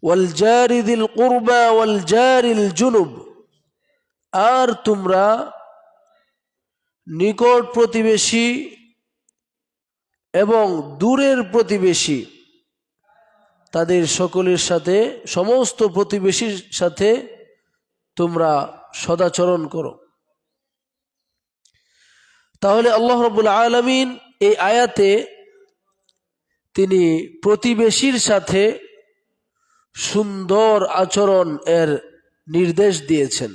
ওয়াল জারি যিল কুরবা ওয়াল জারিল জুনুব, আর তোমরা নিকট প্রতিবেশী এবং দূরের প্রতিবেশী তাদের সকলের সাথে, সমস্ত প্রতিবেশীর সাথে তোমরা সদাচরণ করো। তাহলে আল্লাহ রাব্বুল আলামিন এই আয়াতে তিনি প্রতিবেশীর সাথে সুন্দর আচরণ এর নির্দেশ দিয়েছেন।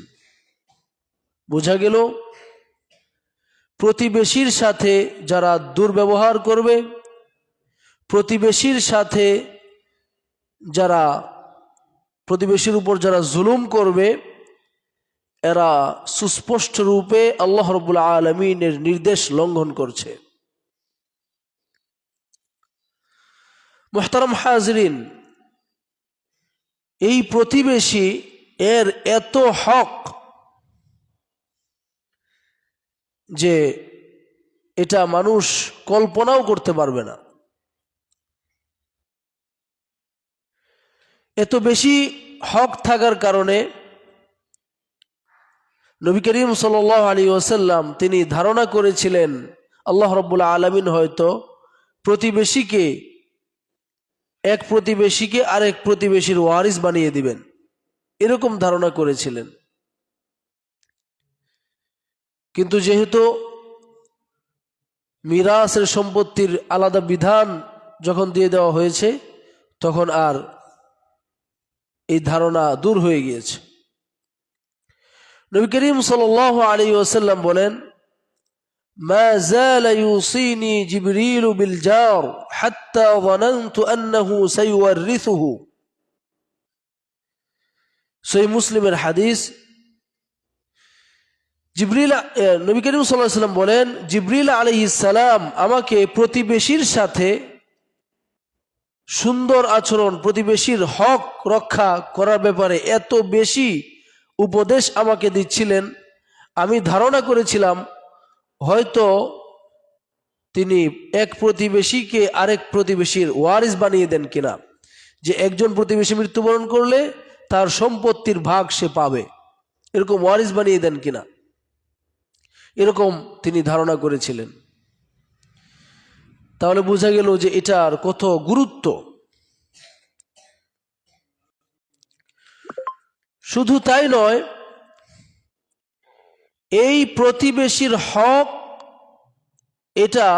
বোঝা গেল প্রতিবেশীর সাথে যারা দুর্ব্যবহার করবে, প্রতিবেশীর সাথে যারা প্রতিবেশীর উপর যারা জুলুম করবে, এরা সুস্পষ্ট রূপে আল্লাহ রাব্বুল আলামিনের নির্দেশ লঙ্ঘন করছে। মুহতারাম হাজরিন, এই প্রতিবেশী এর এত হক যে এটা মানুষ কল্পনাও করতে পারবে না। এত বেশি হক থাকার কারণে নবী করিম সাল্লাল্লাহু আলাইহি ওয়াসাল্লাম তিনি ধারণা করেছিলেন আল্লাহ রাব্বুল আলামিন হয়তো এক প্রতিবেশীকে আরেক প্রতিবেশীর ওয়ারিস বানিয়ে দিবেন, এরকম ধারণা করেছিলেন। কিন্তু যেহেতু মিরাসের সম্পত্তির আলাদা বিধান যখন দিয়ে দেওয়া হয়েছে, তখন আর এই ধারণা দূর হয়ে গিয়েছে। নবী করিম সাল্লাল্লাহু আলাইহি ওয়াসাল্লাম বলেন, মা যালা ইউসিনি জিবরিল বিল জার হাত্তা যানানতু আন্নাহু সাইওয়ারিসুহু। সহিহ মুসলিমের হাদিস। নবী করিম সাল্লাল্লাহু আলাইহি ওয়াসাল্লাম বলেন, জিবরিল আলাইহিস সালাম আমাকে প্রতিবেশীর সাথে সুন্দর আচরণ, প্রতিবেশীর হক রক্ষা করার ব্যাপারে এত বেশি উপদেশ আমাকে দিচ্ছিলেন, আমি ধারণা করেছিলাম হয়তো তিনি এক প্রতিবেশীকে আরেক প্রতিবেশীর ওয়ারিস বানিয়ে দেন কিনা, যে একজন প্রতিবেশী মৃত্যুবরণ করলে তার সম্পত্তির ভাগ সে পাবে, এরকম ওয়ারিস বানিয়ে দেন কিনা, এরকম তিনি ধারণা করেছিলেন। তাহলে বোঝা গেল যে এটার কত গুরুত্ব। শুধু তাই নয়, এই প্রতিবেশীর হক এটা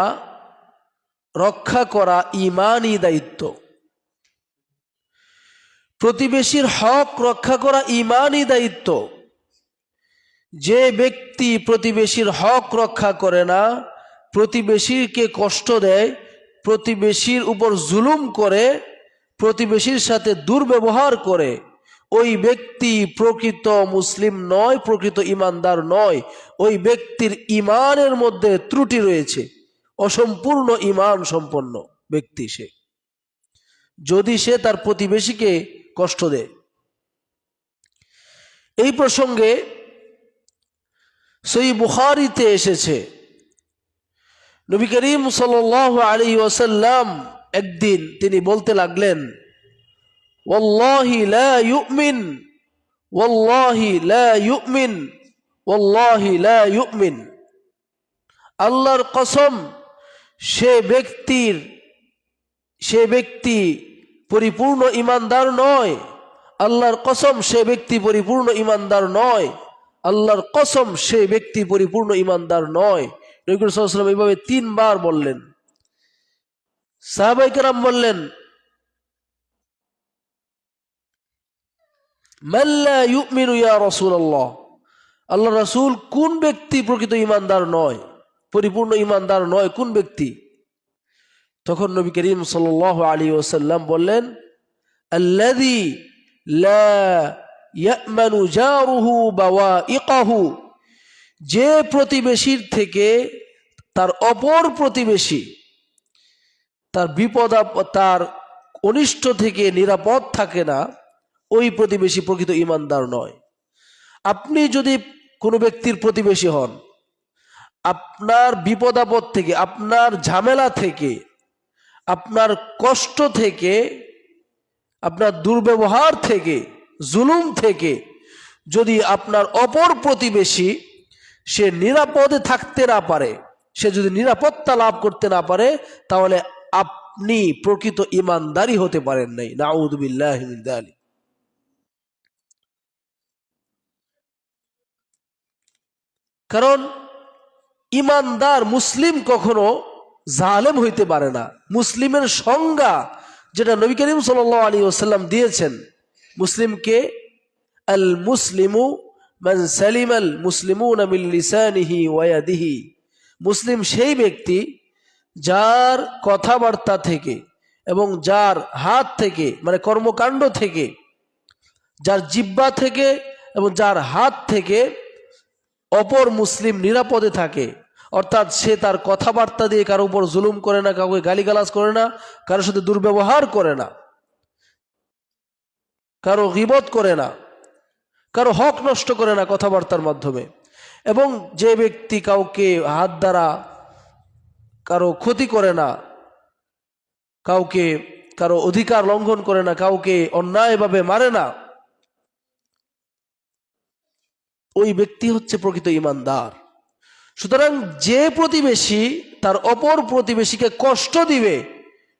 রক্ষা করা ঈমানী দায়িত্ব। প্রতিবেশীর হক রক্ষা করা ঈমানী দায়িত্ব। যে ব্যক্তি প্রতিবেশীর হক রক্ষা করে না, প্রতিবেশীকে কষ্ট দেয়, প্রতিবেশীর উপর জুলুম করে, প্রতিবেশীর সাথে দুর্ব্যবহার করে, ওই ব্যক্তি প্রকৃত মুসলিম নয়, প্রকৃত ঈমানদার নয়। ওই ব্যক্তির ঈমানের মধ্যে ত্রুটি রয়েছে, অসম্পূর্ণ ঈমান সম্পন্ন ব্যক্তি সে, যদি সে তার প্রতিবেশীকে কষ্ট দেয়। এই প্রসঙ্গে সহিহ বুখারীতে এসেছে, নবী করিম সাল্লাল্লাহু আলাইহি ওয়াসাল্লাম একদিন তিনি বলতে লাগলেন, ওয়াল্লাহি লা ইউমিন, ওয়াল্লাহি লা ইউমিন, ওয়াল্লাহি লা ইউমিন। আল্লাহর কসম, সে ব্যক্তি পরিপূর্ণ ঈমানদার নয়। আল্লাহর কসম, সে ব্যক্তি পরিপূর্ণ ঈমানদার নয়। আল্লাহর কসম, সে ব্যক্তি পরিপূর্ণ ঈমানদার নয়। নবী সাল্লাল্লাহু আলাইহি ওয়াসাল্লাম এইভাবে 3 বার বললেন। সাহাবায়ে কেরাম বললেন, মান লা ইউমিনু ইয়া রাসূলুল্লাহ, আল্লাহর রাসূল কোন ব্যক্তি প্রকৃত ঈমানদার নয়, পরিপূর্ণ ঈমানদার নয়, কোন ব্যক্তি? তখন নবী করিম সাল্লাল্লাহু আলাইহি ওয়াসাল্লাম বললেন, আল্লাযী লা ইয়ামানু জারুহু বাওয়াইকাহু, যে প্রতিবেশীর থেকে তার অপর প্রতিবেশী তার তার অনিষ্ট থেকে নিরাপদ থাকে না, ওই প্রতিবেশী প্রকৃত ঈমানদার নয়। আপনি যদি কোনো ব্যক্তির প্রতিবেশী হন, আপনার বিপদ আপদ থেকে, আপনার ঝামেলা থেকে, আপনার কষ্ট থেকে আপনার দুর্ব্যবহার থেকে, জুলুম থেকে যদি আপনার অপর প্রতিবেশী সে নিরাপদে থাকতে না পারে, সে যদি নিরাপত্তা লাভ করতে না পারে, তাহলে আপনি প্রকৃত ঈমানদারই হতে পারেন নাই। নাউযু বিল্লাহি মিন যালিক। কারণ ঈমানদার মুসলিম কখনো জালেম হইতে পারে না। মুসলিমের সংজ্ঞা যেটা নবী করিম সাল্লাল্লাহু আলাইহি ওয়াসাল্লাম দিয়েছেন, মুসলিমকে আল মুসলিমু মান সালিমাল মুসলিমুনা মিন লিসানিহি ওয়া ইয়াদিহি। মুসলিম সেই ব্যক্তি যার কথাবার্তা থেকে এবং যার হাত থেকে, মানে কর্মকাণ্ড থেকে, যার জিহ্বা থেকে এবং যার হাত থেকে অপর মুসলিম নিরাপদে থাকে। অর্থাৎ সে তার কথাবার্তা দিয়ে কারো উপর জুলুম করে না, কাউকে গালিগালাজ করে না, কারোর সাথে দুর্ব্যবহার করে না, কারো গীবত করে না, কারো হক নষ্ট করে না কথাবার্তার মাধ্যমে। এবং যে ব্যক্তি কাউকে হাত দ্বারা কারো ক্ষতি করে না, কাউকে কারো অধিকার লঙ্ঘন করে না, কাউকে অন্যায়ভাবে মারে না, ওই ব্যক্তি হচ্ছে প্রকৃত ঈমানদার। সুতরাং যে প্রতিবেশী তার অপর প্রতিবেশীকে কষ্ট দিবে,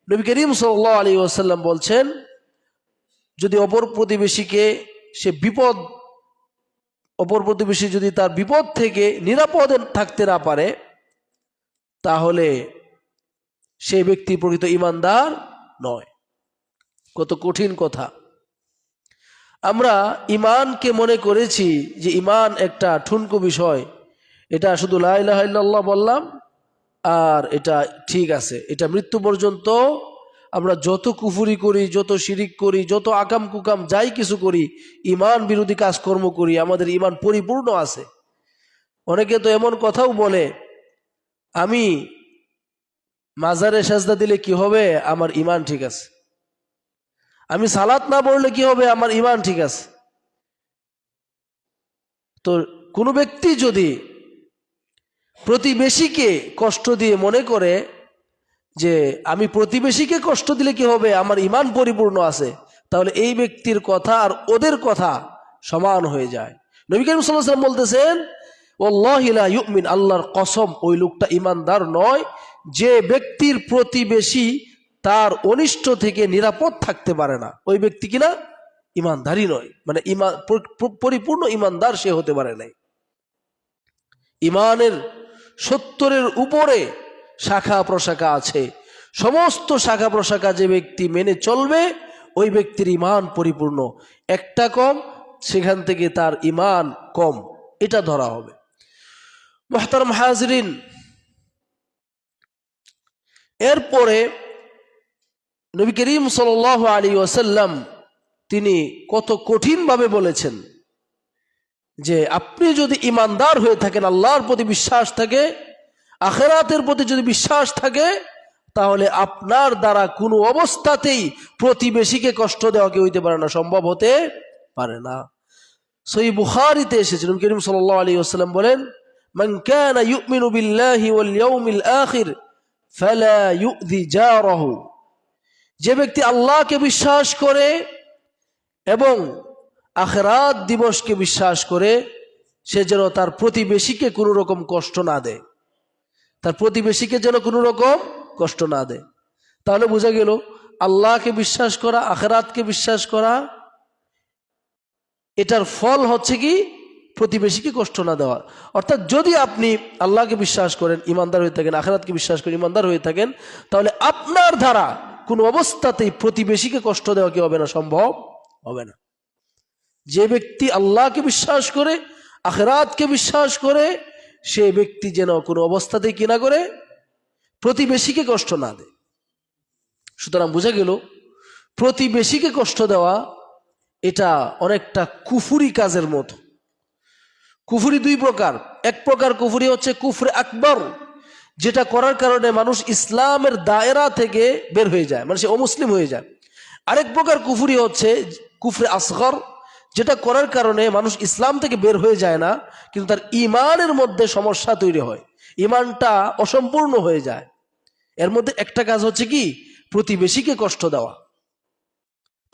নবী করিম সাল্লাল্লাহু আলাইহি ওয়াসাল্লাম বলছেন, যদি অপর প্রতিবেশীকে সে বিপদ, অপর প্রতিবেশী যদি তার বিপদ থেকে নিরাপদে থাকতে না পারে, তাহলে সেই ব্যক্তি প্রকৃত ঈমানদার নয়। কত কঠিন কথা। আমরা ঈমানকে মনে করেছি যে ঈমান একটা ঠুনকো বিষয়, এটা শুধু লা ইলাহা ইল্লাল্লাহ বললাম আর এটা ঠিক আছে। এটা মৃত্যু পর্যন্ত আমরা যত কুফরি করি, যত শিরিক করি, যত আকাম কুকাম যাই কিছু করি, ঈমান বিরোধী কাজকর্ম করি, আমাদের ঈমান পরিপূর্ণ আছে। অনেকে তো এমন কথাও বলে, আমি মাজারে সেজদা দিলে কি হবে, আমার ঈমান ঠিক আছে। আমি সালাত না পড়লে কি হবে, আমার ঈমান ঠিক আছে। তো কোনো ব্যক্তি যদি প্রতিবেশীকে কষ্ট দিয়ে মনে করে যে আমি প্রতিবেশীকে কষ্ট দিলে কি হবে, আমার ঈমান পরিপূর্ণ আছে, তাহলে এই ব্যক্তির কথা আর ওদের কথা সমান হয়ে যায়। নবী করিম সাল্লাল্লাহু আলাইহি ওয়াসাল্লাম বলতেছেন, ওয়াল্লাহি লা ইউমিন, আল্লাহর কসম ওই লোকটা ঈমানদার নয় যে ব্যক্তির প্রতিবেশী তার অনিষ্ট থেকে নিরাপদ থাকতে পারে না। ওই ব্যক্তি কিনা ঈমানদারই নয়, মানে পরিপূর্ণ ঈমানদার সে হতে পারে নাই। ঈমানের 70-এর উপরে শাখা প্রশাখা আছে। সমস্ত শাখা প্রশাখা যে ব্যক্তি মেনে চলবে, ওই ব্যক্তির ঈমান পরিপূর্ণ। একটা কম, সেখান থেকে তার ঈমান কম, এটা ধরা হবে। মুহতারাম হাজরিন, এরপরে নবী করিম সাল্লাল্লাহু আলাইহি ওয়াসাল্লাম তিনি কত কঠিনভাবে বলেছেন যে আপনি যদি ঈমানদার হয়ে থাকেন, আল্লাহর প্রতি বিশ্বাস থাকে, আখিরাতের প্রতি যদি বিশ্বাস থাকে, তাহলে আপনার দ্বারা কোনো অবস্থাতেই প্রতিবেশীকে কষ্ট দেওয়া কি হইতে পারে না, সম্ভব হতে পারে না। সহিহ বুখারীতে এসেছে, নবী করিম সাল্লাল্লাহু আলাইহি ওয়াসাল্লাম বলেন, মান কানা ইউমিনু বিল্লাহি ওয়াল ইয়াউমিল আখির ফালা ইউযি জারাহু। যে ব্যক্তি আল্লাহকে বিশ্বাস করে এবং আখিরাত দিবসকে বিশ্বাস করে, সে যেন তার প্রতিবেশীকে কোনো রকম কষ্ট না দেয়, তার প্রতিবেশীকে যেন কোনো রকম কষ্ট না দেয়। তাহলে বোঝা গেল আল্লাহকে বিশ্বাস করা, আখিরাতকে বিশ্বাস করা, এটার ফল হচ্ছে কি প্রতিবেশীকে কষ্ট না দেওয়া। অর্থাৎ যদি আপনি আল্লাহকে বিশ্বাস করেন, ঈমানদার হয়ে থাকেন, আখিরাতকে বিশ্বাস করেন, ঈমানদার হয়ে থাকেন, তাহলে আপনার দ্বারা কোনো অবস্থাতেই প্রতিবেশীকে কষ্ট দেওয়া কি হবে না, সম্ভব হবে না। যে ব্যক্তি আল্লাহকে বিশ্বাস করে, আখিরাতকে বিশ্বাস করে, সে ব্যক্তি যেন কোনো অবস্থাতেই কি না করে, প্রতিবেশীকে কষ্ট না দেয়। সুতরাং বোঝা গেল প্রতিবেশীকে কষ্ট দেওয়া এটা অনেকটা কুফরি কাজের মতো। কুফরি দুই প্রকার। এক প্রকার কুফরি হচ্ছে কুফরে আকবর, যেটা করার কারণে মানুষ ইসলামের দায়রা থেকে বের হয়ে যায়, মানে সে অমুসলিম হয়ে যায়। আরেক প্রকার কুফরি হচ্ছে কুফরে আসগর, যেটা করার কারণে মানুষ ইসলাম থেকে বের হয়ে যায় না, কিন্তু তার ঈমানের মধ্যে সমস্যা তৈরি হয়, ঈমানটা অসম্পূর্ণ হয়ে যায়। এর মধ্যে একটা কাজ হচ্ছে কি প্রতিবেশীকে কষ্ট দেওয়া।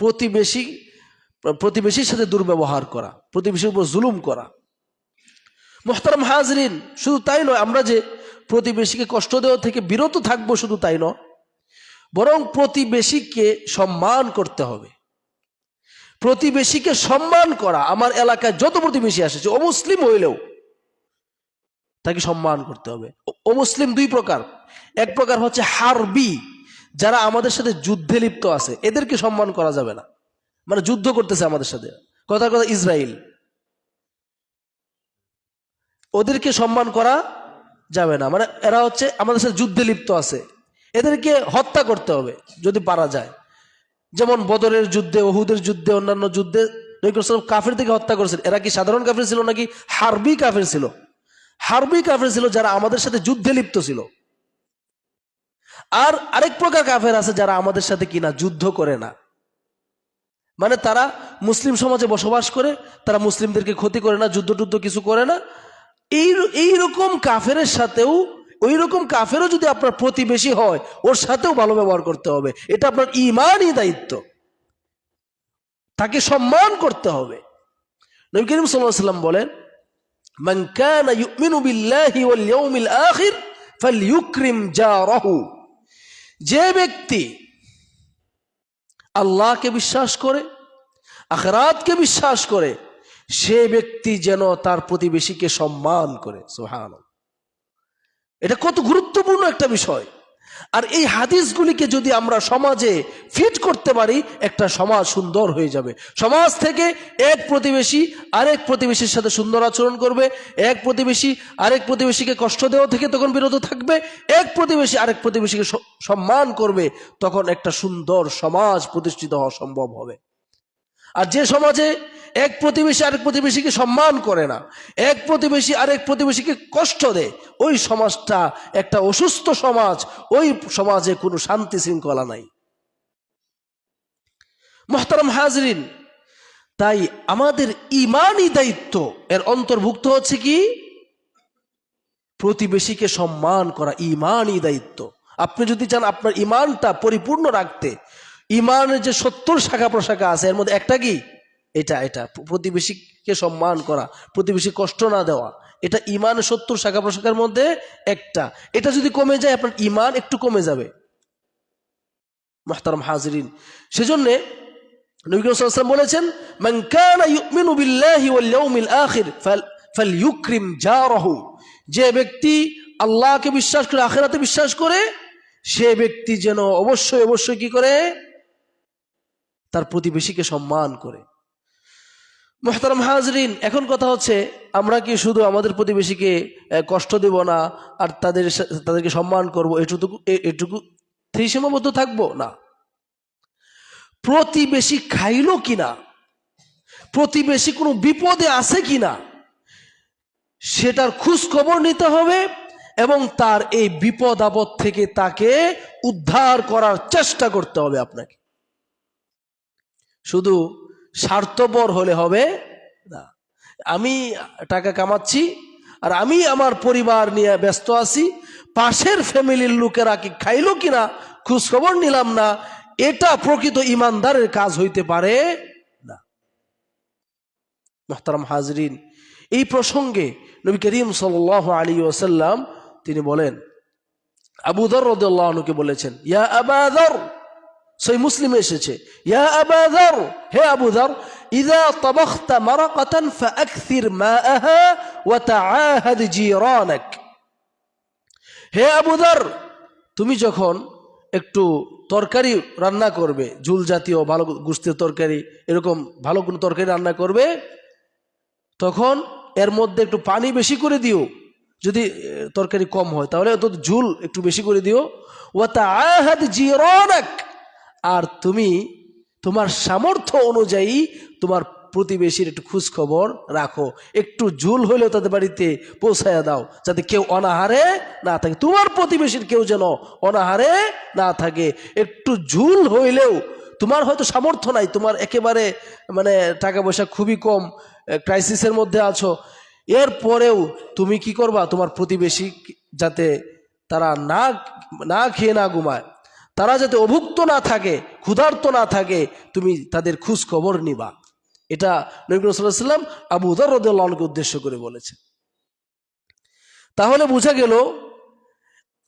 প্রতিবেশীর সাথে দুর্ব্যবহার করা, প্রতিবেশীর উপর জুলুম করা। মুহতারাম হাজরিন, শুধু তাই নয়, আমরা যে প্রতিবেশীকে কষ্ট দেওয়া থেকে বিরত থাকবো শুধু তাই নয়, বরং প্রতিবেশীকে সম্মান করতে হবে। প্রতিবেশীকে সম্মান করা, আমার এলাকায় যত প্রতিবেশী আসে, অমুসলিম হইলেও তাকে সম্মান করতে হবে। অমুসলিম দুই প্রকার, এক প্রকার হচ্ছে হারবি, যারা আমাদের সাথে যুদ্ধে লিপ্ত আছে, এদেরকে সম্মান করা যাবে না, মানে যুদ্ধ করতেছে আমাদের সাথে, কথা ইসরায়েল, ওদেরকে সম্মান করা যাবে না, মানে এরা হচ্ছে আমাদের সাথে যুদ্ধে লিপ্ত আছে, এদেরকে হত্যা করতে হবে যদি পারা যায়। যেমন বদরের যুদ্ধে, ওহুদের যুদ্ধে, অন্যান্য যুদ্ধে নবী সাল্লাল্লাহু আলাইহি ওয়াসাল্লাম কাফের থেকে হত্যা করেছেন। এরা কি সাধারণ কাফের ছিল নাকি হারবি কাফের ছিল? হারবি কাফের ছিল, যারা আমাদের সাথে যুদ্ধে লিপ্ত ছিল। আর আরেক প্রকার কাফের আছে যারা আমাদের সাথে কিনা যুদ্ধ করে না, মানে তারা মুসলিম সমাজে বসবাস করে, তারা মুসলিমদেরকে ক্ষতি করে না, যুদ্ধ টুদ্ধ কিছু করে না। এইরকম কাফের সাথেও, ওই রকম কাফেরও যদি আপনার প্রতিবেশী হয়, ওর সাথেও ভালো ব্যবহার করতে হবে। এটা আপনার ঈমানই দায়িত্ব, তাকে সম্মান করতে হবে। নবী করিম সাল্লাল্লাহু আলাইহি ওয়াসাল্লাম বলেন, মান কানা ইউমিনু বিল্লাহি ওয়াল ইয়াউমিল আখির ফালইউকরিম জারাহু। যে ব্যক্তি আল্লাহকে বিশ্বাস করে, আখিরাতকে বিশ্বাস করে, সে ব্যক্তি যেন তার প্রতিবেশীকে সম্মান করে। সুবহানাল্লাহ, এটা কত গুরুত্বপূর্ণ একটা বিষয়। আর এই হাদিসগুলিকে যদি আমরা সমাজে ফিট করতে পারি, একটা সমাজ সুন্দর হয়ে যাবে। সমাজ থেকে এক প্রতিবেশী আরেক প্রতিবেশীর সাথে সুন্দর আচরণ করবে, এক প্রতিবেশী আরেক প্রতিবেশীকে কষ্ট দেওয়া থেকে তখন বিরত থাকবে, এক প্রতিবেশী আরেক প্রতিবেশীকে সম্মান করবে, তখন একটা সুন্দর সমাজ প্রতিষ্ঠিত হওয়া সম্ভব হবে। আর যে সমাজে এক প্রতিবেশী আরেক প্রতিবেশীকে সম্মান করে না, এক প্রতিবেশী আরেক প্রতিবেশীকে কষ্ট দেয়, ওই সমাজটা একটা অসুস্থ সমাজ, ওই সমাজে কোনো শান্তি শৃঙ্খলা নাই। মুহতারাম হাজরিন, তাই আমাদের ঈমানি দায়িত্ব এর অন্তর্ভুক্ত হচ্ছে কি? প্রতিবেশীকে সম্মান করা ঈমানি দায়িত্ব। আপনি যদি চান আপনার ঈমানটা পরিপূর্ণ রাখতে, ঈমানের যে 70 শাখা প্রশাখা আছে, এর মধ্যে একটা কি? এটা প্রতিবেশীকে সম্মান করা, প্রতিবেশী কষ্ট না দেওয়া, এটা ঈমানের 70 শাখা প্রশাখার মধ্যে একটা। এটা যদি কমে যায়, আপনার ঈমান একটু কমে যাবে। মুহতারাম হাজিরিন, সেজন্য নবী সাল্লাল্লাহু আলাইহি ওয়াসাল্লাম বলেছেন, মান কানা ইউমিনু বিল্লাহি ওয়াল ইয়াউমিল আখির ফালইউকরিম জারাহু। যে ব্যক্তি আল্লাহকে বিশ্বাস করে, আখিরাতে বিশ্বাস করে, সে ব্যক্তি যেন অবশ্যই কি করে? তার প্রতিবেশীকে সম্মান করে। মুহতারাম হাজরিন, এখন কথা হচ্ছে, আমরা কি শুধু আমাদের প্রতিবেশীকে কষ্ট দেব না আর তাদেরকে সম্মান করব, এটুকু সীমাবদ্ধ থাকবো না? প্রতিবেশী খাইলো কিনা, প্রতিবেশী কোনো বিপদে আছে কিনা, সেটার খোঁজ খবর নিতে হবে এবং তার এই বিপদ আপদ থেকে তাকে উদ্ধার করার চেষ্টা করতে হবে। আপনাকে শুধু স্বার্থপর হলে হবে না। আমি টাকা কামাচ্ছি আর আমি আমার পরিবার নিয়ে ব্যস্ত আছি, পাশের ফ্যামিলির লোকেরা কি খাইলো কিনা খোঁজ খবর নিলাম না, এটা প্রকৃত ইমানদারের কাজ হইতে পারে না। মুহতারাম হাজরিন, এই প্রসঙ্গে নবী করিম সাল্লাল্লাহু আলাইহি ওয়াসাল্লাম তিনি বলেন, আবু যর রাদিয়াল্লাহু আনহুকে বলেছেন, ইয়া আবা যর, সহিহ মুসলিমে এসেছে, ইয়া আবা যর, হে আবু যর, ইযা তাবাখতা মারাকাতান ফাআকসির মাআহা ওয়া তাআহাদ জিরানাক। হে আবু যর, তুমি যখন একটু তরকারি রান্না করবে, ঝুল জাতীয় ভালো গোশতের তরকারি, এরকম ভালো কোনো তরকারি রান্না করবে, তখন এর মধ্যে একটু পানি বেশি করে দিও। যদি তরকারি কম হয় তাহলে তো ঝুল একটু বেশি করে দিও। ওয়া তাআহাদ জিরানাক, আর তুমি তোমার সামর্থ্য অনুযায়ী তোমার প্রতিবেশীর একটু খোঁজ খবর রাখো, একটু ঝুল হইলেও তাদের বাড়িতে পৌঁছায়া দাও, যাতে কেউ অনাহারে না থাকে, তোমার প্রতিবেশীর কেউ যেন অনাহারে না থাকে। একটু ঝুল হইলেও, তোমার হয়তো সামর্থ্য নাই, তোমার একেবারে মানে টাকা পয়সা খুবই কম, ক্রাইসিসের মধ্যে আছো, এরপরেও তুমি কি করবা? তোমার প্রতিবেশী যাতে তারা না খেয়ে না ঘুমায়, তারা যাতে অভুক্ত না থাকে, ক্ষুধার্ত না থাকে, তুমি তাদের খোঁজ খবর নিবা। এটা নবী করিম সাল্লাল্লাহু আলাইহি ওয়াসাল্লাম আবু যর রাদিয়াল্লাহু আনহুকে উদ্দেশ্য করে বলেছেন। তাহলে বোঝা গেল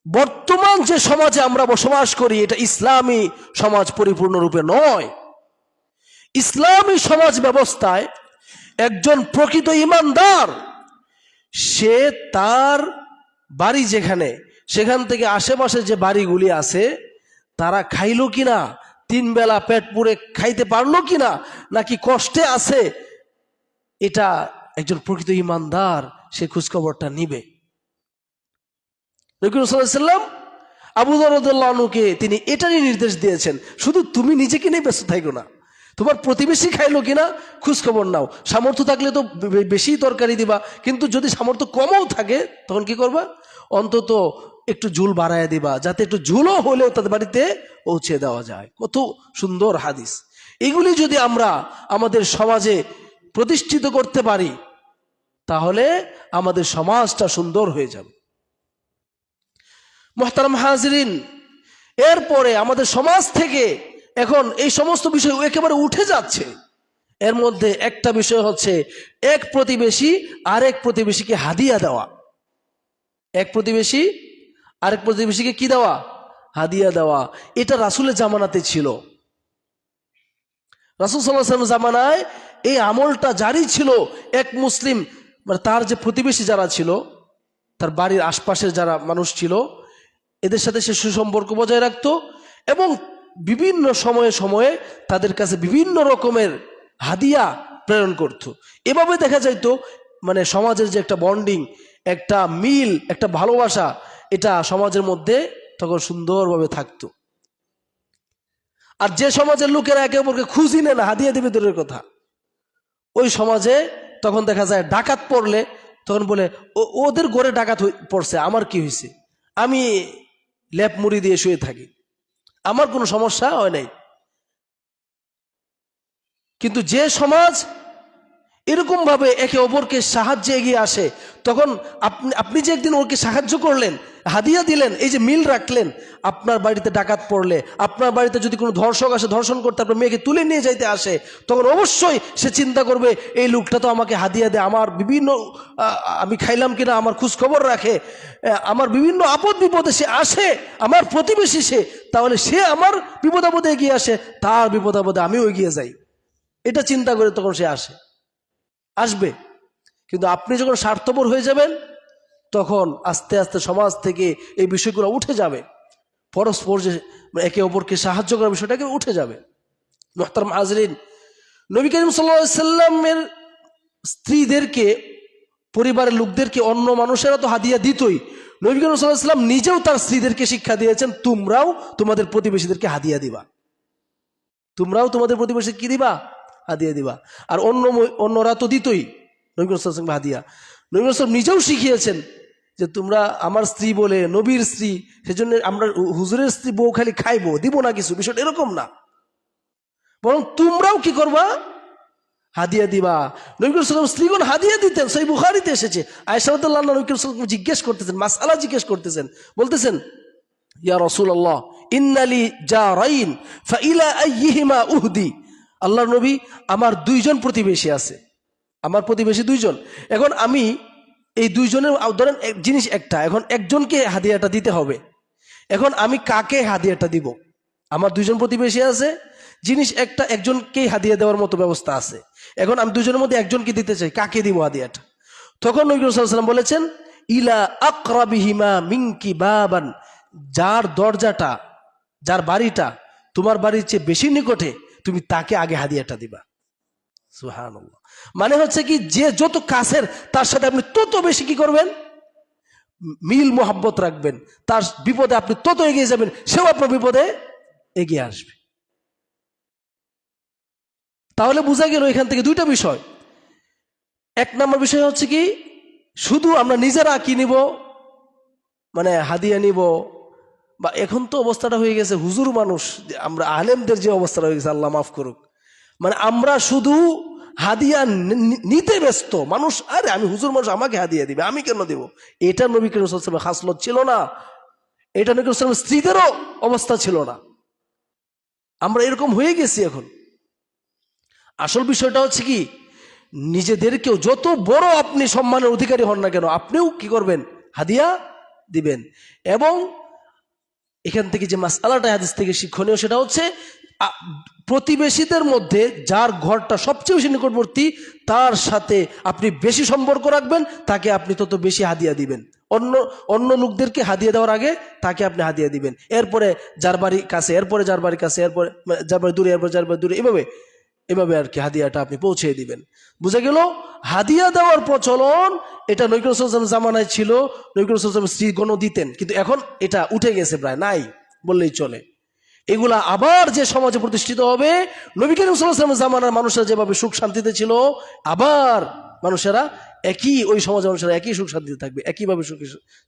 বর্তমান যে সমাজে আমরা বসবাস করি এটা ইসলামী সমাজ পরিপূর্ণরূপে নয়। ইসলামী সমাজ ব্যবস্থায় একজন প্রকৃত ঈমানদার সে তার বাড়ি যেখানে, সেখান থেকে আশেপাশে যে বাড়িগুলি আছে তারা খাইলো কিনা, 3 বেলা পেট পুরে খাইতে পারলো কিনা, নাকি কষ্টে আছে, এটা একজন প্রকৃত ঈমানদার সে খোঁজখবরটা নিবে। নবী করিম সাল্লাল্লাহু আলাইহি ওয়াসাল্লাম আবু যর রাদিয়াল্লাহু আনহুকে তিনি এটারই নির্দেশ দিয়েছেন, শুধু তুমি নিজেকে নিয়ে ব্যস্ত থাকো না, তোমার প্রতিবেশী খাইলো কিনা খোঁজ খবর নাও। সামর্থ্য থাকলে তো বেশি তরকারি দিবা, কিন্তু যদি সামর্থ্য কমও থাকে তখন কি করবা, অন্তত একটু ঝুল বাড়ায় দিবা, যাতে একটু ঝুলও হলেও তাদের বাড়িতে পৌঁছে দেওয়া যায়। কত সুন্দর হাদিস! এগুলি যদি আমরা আমাদের সমাজে প্রতিষ্ঠিত করতে পারি তাহলে আমাদের সমাজটা সুন্দর হয়ে যাবে। মুহতারাম হাজিরিন, এরপরে আমাদের সমাজ থেকে এখন এই সমস্ত বিষয় একেবারে উঠে যাচ্ছে। এর মধ্যে একটা বিষয় হচ্ছে এক প্রতিবেশী আরেক প্রতিবেশীকে হাদিয়া দেওয়া। এক প্রতিবেশী আরেক প্রতিবেশীকে কি দেওয়া? হাদিয়া দেওয়া। এটা রাসূলের জামানাতে ছিল। রাসূল সাল্লাল্লাহু আলাইহি ওয়াসাল্লাম জামানায় এই আমলটা জারি ছিল। এক মুসলিম মানে তার যে প্রতিবেশী যারা ছিল, তার বাড়ির আশপাশের যারা মানুষ ছিল, এদের সাথে সে সুসম্পর্ক বজায় রাখত এবং বিভিন্ন সময়ে সময়ে তাদের কাছে বিভিন্ন রকমের হাদিয়া প্রেরণ করত। এভাবে দেখা যাইতো মানে সমাজের যে একটা বন্ডিং, একটা মিল, একটা ভালোবাসা, এটা সমাজের মধ্যে তখন সুন্দরভাবে থাকতো। আর যে সমাজের লোকেরা একে অপরকে খুঁজি নেয় না, হাদিয়া দিবে দূরের কথা, ওই সমাজে তখন দেখা যায় ডাকাত পড়লে তখন বলে ওদের ঘরে ডাকাত পড়ছে, আমার কি হয়েছে, আমি লেপ মুড়ি দিয়ে শুয়ে থাকি, আমার কোনো সমস্যা হয় নাই। কিন্তু যে সমাজ এরকম ভাবে একে অপরকে সাহায্যে এগিয়ে আসে, তখন আপনি যে একদিন ওকে সাহায্য করলেন, হাদিয়া দিলেন, এই যে মিল রাখলেন, আপনার বাড়িতে ডাকাত পড়লে, আপনার বাড়িতে যদি কোনো ধর্ষক আসে ধর্ষণ করতে, আপনার মেয়েকে তুলে নিয়ে যাইতে আসে, তখন অবশ্যই সে চিন্তা করবে এই লোকটা তো আমাকে হাদিয়া দেয়, আমার বিভিন্ন আমি খাইলাম কিনা আমার খোঁজ খবর রাখে, আমার বিভিন্ন আপদ বিপদে সে আসে, আমার প্রতিবেশী সে, তাহলে সে আমার বিপদ আপদে এগিয়ে আসে, তার বিপদ আপদে আমিও এগিয়ে যাই, এটা চিন্তা করে তখন সে আসবে। কিন্তু আপনি যখন স্বার্থপর হয়ে যাবেন তখন আস্তে আস্তে সমাজ থেকে এই বিষয়গুলো উঠে যাবে, পরস্পর যে একে অপরকে সাহায্য করার বিষয়টাকে উঠে যাবে। মুহতারাম হাজরিন, নবী করিম সাল্লাল্লাহু আলাইহি ওয়াসাল্লামের স্ত্রীদেরকে, পরিবারের লোকদেরকে অন্য মানুষেরা তো হাদিয়া দিতই, নবী করিম সাল্লাল্লাহু আলাইহি ওয়াসাল্লাম নিজেও তার স্ত্রীদেরকে শিক্ষা দিয়েছেন, তোমরাও তোমাদের প্রতিবেশীদেরকে হাদিয়া দিবা, তোমরাও তোমাদের প্রতিবেশী কি দিবা? হাদিয়া দিবা। আর অন্যরা তো দিতই নবী করিম সাল্লাল্লাহু আলাইহি ওয়াসাল্লাম হাদিয়া। নবী করিম সাল্লাল্লাহু আলাইহি ওয়াসাল্লাম নিজেও শিখিয়েছেন যে তোমরা আমার স্ত্রী বলে, নবীর স্ত্রী, সেজন্য আমরা হুজুরের স্ত্রী বউ খালি খাইবো, দিব না কিছু, বিষয়টা এরকম না, বরং তোমরাও কি করবা? হাদিয়া দিবা। নবী করিম সাল্লাল্লাহু আলাইহি ওয়াসাল্লাম স্ত্রীগণ হাদিয়া দিতেন, সহিহ বুখারীতে এসেছে। আয়েশা রাদিয়াল্লাহু আনহা নবী করিম সাল্লাল্লাহু আলাইহি ওয়াসাল্লাম জিজ্ঞেস করতেছেন, মাসআলা জিজ্ঞেস করতেছেন, বলতেছেন ইয়া রাসূলুল্লাহ ইন্নালি জারাইন ফাইলা আইয়িহিমা উহদি। আল্লাহর নবী, আমার 2 জন প্রতিবেশী আছে, আমার প্রতিবেশী 2 জন, এখন আমি এই 2 জনের ধরেন জিনিস একটা, এখন একজনকে হাদিয়াটা দিতে হবে, এখন আমি কাকে হাদিয়াটা দিব? আমার 2 জন প্রতিবেশী আছে, জিনিস একটা, একজনকেই হাদিয়া দেওয়ার মতো ব্যবস্থা আছে, এখন আমি 2 জনের মধ্যে একজনকে দিতে চাই, কাকে দিব হাদিয়াটা? তখন নবী সাল্লাল্লাহু আলাইহি ওয়াসাল্লাম বলেছেন ইলা আকরাবিহিমা মিনকি বাবান, যার দরজাটা, যার বাড়িটা তোমার বাড়ির চেয়ে বেশি নিকটে, তুমি তাকে আগে হাদিয়াটা দিবা। সুবহানাল্লাহ। মানে হচ্ছে কি, যে যত কাছের তার সাথে আপনি তত বেশি কি করবেন? মিল মোহাব্বত রাখবেন, তার বিপদে আপনি তত এগিয়ে যাবেন, সেও আপনার বিপদে এগিয়ে আসবে। তাহলে বোঝা গেল এখান থেকে 2টা বিষয়। 1 নম্বর বিষয় হচ্ছে কি, শুধু আমরা নিজেরা কি নিব, মানে হাদিয়া নিব, বা এখন তো অবস্থাটা হয়ে গেছে হুজুর মানুষ, আমরা আলেমদের যে অবস্থাটা হয়ে গেছে, আল্লাহ মাফ করুক, মানে আমরা শুধু হাদিয়া নিতে ব্যস্ত মানুষ। আরে আমি হুজুর মানুষ, আমাকে হাদিয়া দিবে, আমি কেন দেব? এটা নবী করিম সাল্লাল্লাহু আলাইহি ওয়াসাল্লামের খাসলত ছিল না। এটা নবী করিম সাল্লাল্লাহু আলাইহি ওয়াসাল্লামের স্ত্রীদেরও অবস্থা ছিল না। আমরা এরকম হয়ে গেছি এখন। আসল বিষয়টা হচ্ছে কি, নিজেদেরকেও যত বড় আপনি সম্মানের অধিকারী হন না কেন, আপনিও কি করবেন, হাদিয়া দিবেন। এবং এখান থেকে যে মাসআলাটা হাদিস থেকে শিক্ষণীয় সেটা হচ্ছে প্রতিবেশীদের মধ্যে যার ঘরটা সবচেয়ে বেশি নিকটবর্তী তার সাথে আপনি বেশি সম্পর্ক রাখবেন, তাকে আপনি তত বেশি হাদিয়া দিবেন। অন্য অন্য লোকদেরকে হাদিয়া দেওয়ার আগে তাকে আপনি হাদিয়া দিবেন, এরপরে যার বাড়ি কাছে, এরপরে যার বাড়ি কাছে, এরপরে যার বাড়ি দূরে, এরপরে যার বাড়ি দূরে, এভাবে এভাবে আর কি হাদিয়াটা আপনি পৌঁছে দিবেন। বুঝা গেল? হাদিয়া দেওয়ার প্রচলন এটা নবী করিম সাল্লাল্লাহু আলাইহি ওয়াসাল্লাম জামানায় ছিল, নবী করিম সাল্লাল্লাহু আলাইহি ওয়াসাল্লাম স্ত্রীগণ দিতেন, কিন্তু এখন এটা উঠে গেছে, প্রায় নাই বললেই চলে। এগুলা আবার যে সমাজে প্রতিষ্ঠিত হবে, নবী করিম সাল্লাল্লাহু আলাইহি ওয়াসাল্লাম জামানার মানুষরা যেভাবে সুখ শান্তিতে ছিল, আবার মানুষেরা একই, ওই সমাজের মানুষেরা একই সুখ শান্তিতে থাকবে, একইভাবে সুখ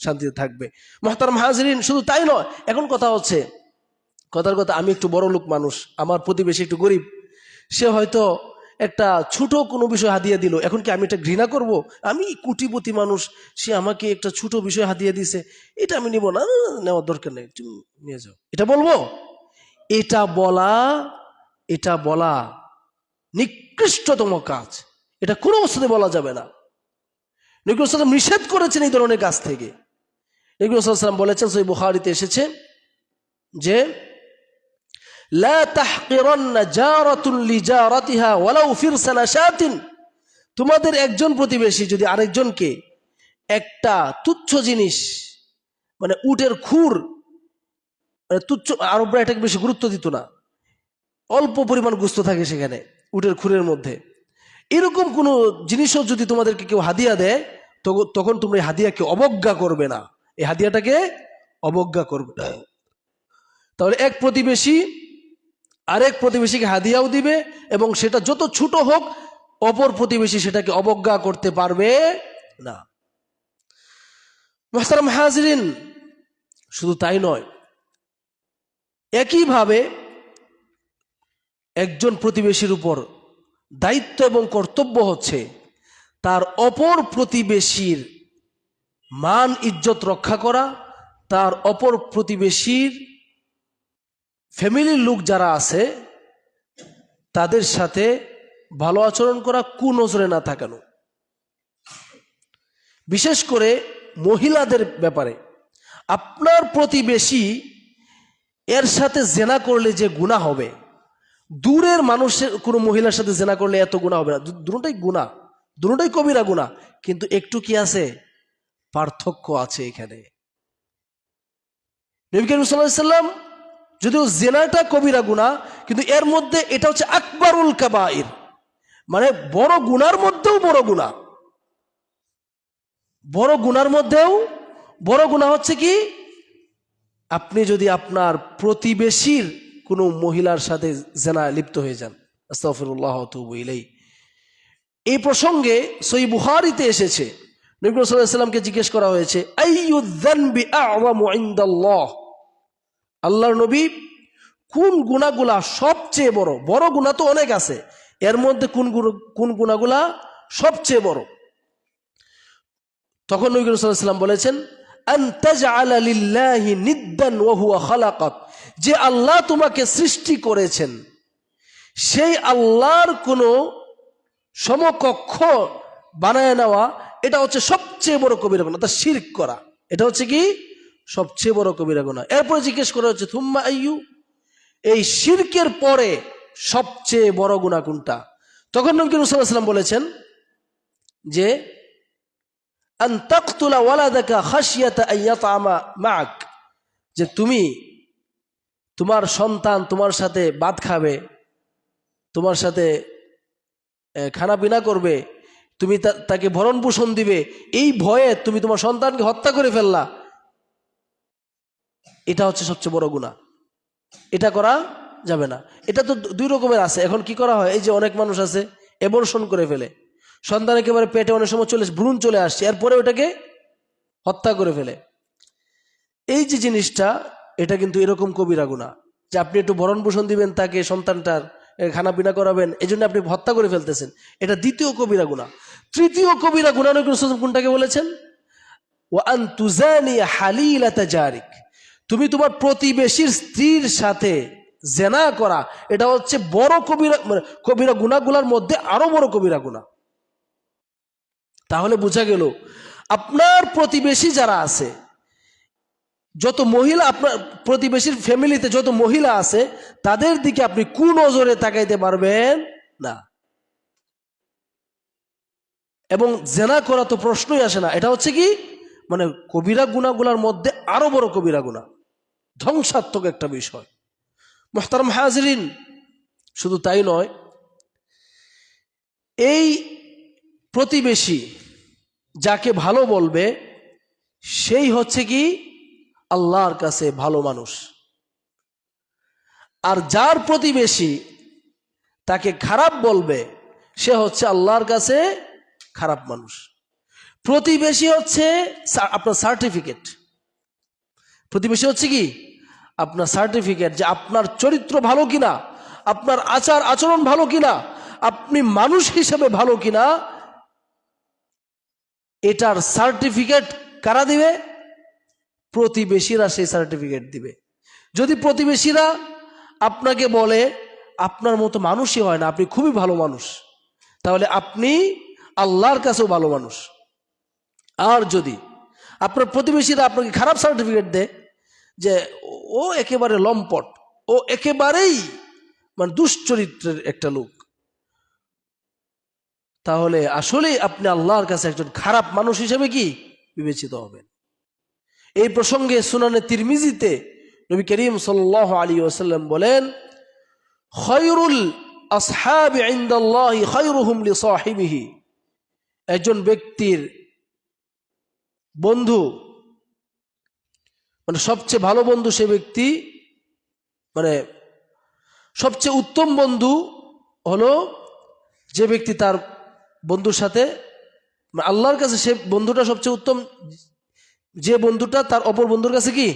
শান্তিতে থাকবে। মুহতারাম হাজিরিন, শুধু তাই নয়, এখন কথা হচ্ছে, কথার কথা, আমি একটু বড় লোক মানুষ, আমার প্রতিবেশী একটু গরিব, সে হয়তো একটা ছোট কোনো বিষয় হাদিয়া দিল, এখন কি আমি এটা ঘৃণা করব? আমি কোটিপতি মানুষ, সে আমাকে একটা ছোট বিষয় হাদিয়া দিছে, এটা আমি নিব না, নেওয়ার দরকার নেই, তুমি নিয়ে যাও, এটা বলবো? এটা বলা নিকৃষ্টতম কাজ, এটা কোনো অবস্থাতে বলা যাবে না। নবী সাল্লাল্লাহু আলাইহি ওয়াসাল্লাম নিষেধ করেছেন এই ধরনের কাজ থেকে। নবী সাল্লাল্লাহু আলাইহি ওয়াসাল্লাম বলেছেন, সহিহ বুখারীতে এসেছে যে লা তাহকিরান্না জারাতুন লিজারাতিহা ওয়ালাউ ফিরসানা শাতিন, তোমাদের একজন প্রতিবেশী যদি আরেকজনকে একটা তুচ্ছ জিনিস, মানে উটের খুর, মানে তুচ্ছ, আরবরা এটাকে বেশি গুরুত্ব দিত না, অল্প পরিমাণ গোশত থাকে সেখানে উটের খুরের মধ্যে, এরকম কোন জিনিসও যদি তোমাদেরকে কেউ হাদিয়া দেয়, তখন তোমরা এই হাদিয়াকে অবজ্ঞা করবে না, এই হাদিয়াটাকে অবজ্ঞা করবে না। তাহলে এক প্রতিবেশী আরেক প্রতিবেশীকে হাদিয়াও দিবে, এবং সেটা যত ছোট হোক, অপর প্রতিবেশী সেটাকে অবজ্ঞা করতে পারবে না। মুহতারাম হাজিরিন, শুধু তাই নয়, একইভাবে একজন প্রতিবেশীর উপর দায়িত্ব এবং কর্তব্য হচ্ছে তার অপর প্রতিবেশীর মান ইজ্জত রক্ষা করা, তার অপর প্রতিবেশীর ফ্যামিলির লোক যারা আছে তাদের সাথে ভালো আচরণ করা, কুনজরে না তাকানো। বিশেষ করে মহিলাদের ব্যাপারে, আপনার প্রতিবেশী এর সাথে জেনা করলে যে গুনাহ হবে, দূরের মানুষের কোনো মহিলার সাথে জেনা করলে এত গুনাহ হবে না। দুটোটাই গুনাহ, দুটোটাই কবিরা গুনাহ, কিন্তু একটু কি আছে, পার্থক্য আছে এখানে। নবী করিম সাল্লাল্লাহু আলাইহি ওয়াসাল্লাম, যদিও জেনাটা কবিরা গুনাহ, কিন্তু এর মধ্যে এটা হচ্ছে আকবারুল কাবাইর, মানে বড় গুনার মধ্যেও বড় গুনাহ। বড় গুনার মধ্যেও বড় গুনাহ হচ্ছে কি, আপনি যদি আপনার প্রতিবেশীর কোনো মহিলার সাথে জেনায় লিপ্ত হয়ে যান। আস্তাগফিরুল্লাহ ওয়া আতুবু ইলাইহি। এই প্রসঙ্গে সহিহ বুখারীতে এসেছে, নবী সাল্লাল্লাহু আলাইহি ওয়াসাল্লামকে জিজ্ঞেস করা হয়েছে, আইয়ু যানবি আ'যামু ইনদাল্লাহ, আল্লাহর নবী, কোন গুনাহগুলা সবচেয়ে বড়? বড় গুনাহ তো অনেক আছে, এর মধ্যে কোন গুনাহগুলা সবচেয়ে বড়? তখন নবী সাল্লাল্লাহু আলাইহি ওয়াসাল্লাম বলেছেন, আন তাজআলা লিল্লাহি নিদ্দান ওয়া হুয়া খালাকাক, যে আল্লাহ তোমাকে সৃষ্টি করেছেন সেই আল্লাহর কোনো সমকক্ষ বানায় নেওয়া, এটা হচ্ছে সবচেয়ে বড় কবিরা গুনাহ। তা শিরক করা, এটা হচ্ছে কি সবচেয়ে বড় কবিরা গুনাহ। এরপরে জিজ্ঞেস করা হচ্ছে, থুম্মা আইয়ু, এই শিরকের পরে সবচেয়ে বড় গুনাহ কোনটা? তখন নবী সাল্লাল্লাহু আলাইহি ওয়াসাল্লাম বলেছেন যে আন তাকতুলা ওয়ালাদাকা খাশিয়াতা আন ইয়াতআমা মা'ak, যে তুমি তোমার সন্তান তোমার সাথে ভাত খাবে, তোমার সাথে খানা পিনা করবে, তুমি তাকে ভরণ পোষণ দিবে, এই ভয়ে তুমি তোমার সন্তানকে হত্যা করে ফেললা, এটা হচ্ছে সবচেয়ে বড় গুনাহ, এটা করা যাবে না। এটা তো দুই রকমের আছে। এখন কি করা হয়, এই যে অনেক মানুষ আছে অ্যাবর্শন করে ফেলে, সন্তান একেবারে পেটে অনেক সময় ভ্রূণ চলে আসছে, এরপরে ওটাকে হত্যা করে ফেলে। এই যে জিনিসটা, এটা কিন্তু এরকম কবিরা গুনাহ, যে আপনি একটু ভরণ পোষণ দিবেন তাকে, সন্তানটার খানা পিনা করাবেন, এই জন্য আপনি হত্যা করে ফেলতেছেন, এটা দ্বিতীয় কবিরা গুনাহ। তৃতীয় কবিরা গুনাহ নবী সাল্লাল্লাহু আলাইহি ওয়াসাল্লাম কোনটাকে বলেছেন? ওয়া আন তুজানি হালিলাতা জারিক, তুমি তোমার প্রতিবেশীর স্ত্রীর সাথে জেনা করা, এটা হচ্ছে বড় কবিরা, কবিরা গুনাহগুলোর মধ্যে আরো বড় কবিরা গুনাহ। তাহলে বোঝা গেল আপনার প্রতিবেশী যারা আছে, যত মহিলা, আপনার প্রতিবেশীর ফ্যামিলিতে যত মহিলা আছে, তাদের দিকে আপনি কোন নজরে তাকাইতে পারবেন না। এবং জেনা করা তো প্রশ্নই আসে না। এটা হচ্ছে কি, মানে কবিরা গুনাহগুলোর মধ্যে আরো বড় কবিরা গুনাহ, ধ্বংসাত্মক একটা বিষয়। মুহতারাম হাজিরিন, শুধু তাই নয়, এই প্রতিবেশী যাকে ভালো বলবে সেই হচ্ছে কি আল্লাহর কাছে ভালো মানুষ। আর যার প্রতিবেশী তাকে খারাপ বলবে সে হচ্ছে আল্লাহর কাছে খারাপ মানুষ। প্রতিবেশী হচ্ছে আপনার সার্টিফিকেট। প্রতিবেশী হচ্ছে কি আপনার সার্টিফিকেট, যে আপনার চরিত্র ভালো কিনা, আপনার আচার আচরণ ভালো কিনা, আপনি মানুষ হিসেবে ভালো কিনা, এটার সার্টিফিকেট কারা দিবে? প্রতিবেশীরা সেই সার্টিফিকেট দিবে। যদি প্রতিবেশীরা আপনাকে বলে আপনার মতো মানুষই হয় না, আপনি খুবই ভালো মানুষ, তাহলে আপনি আল্লাহর কাছেও ভালো মানুষ। আর যদি আপনার প্রতিবেশীরা আপনাকে খারাপ সার্টিফিকেট দেয়, যে ও একেবারে লম্পট, ও একেবারেই মানে দুশ্চরিত্রের একটা লোক, তাহলে আসলে আপনি আল্লাহর কাছে একজন খারাপ মানুষ হিসেবে কি বিবেচিত হবেন। এই প্রসঙ্গে সুনানে তিরমিজিতে নবী করিম সাল্লাল্লাহু আলাইহি ওয়াসাল্লাম বলেন, খায়রুল আসহাবি ইনদাল্লাহি খায়রুহুম লিসাহিবিহি। একজন ব্যক্তির বন্ধু, মানে সবচেয়ে ভালো বন্ধু সে ব্যক্তি, মানে সবচেয়ে উত্তম বন্ধু হলো যে ব্যক্তি তার বন্ধুর সাথে, আল্লাহর কাছে সে বন্ধুটা সবচেয়ে উত্তম, যে বন্ধুটা তার অপর বন্ধুর কাছে কি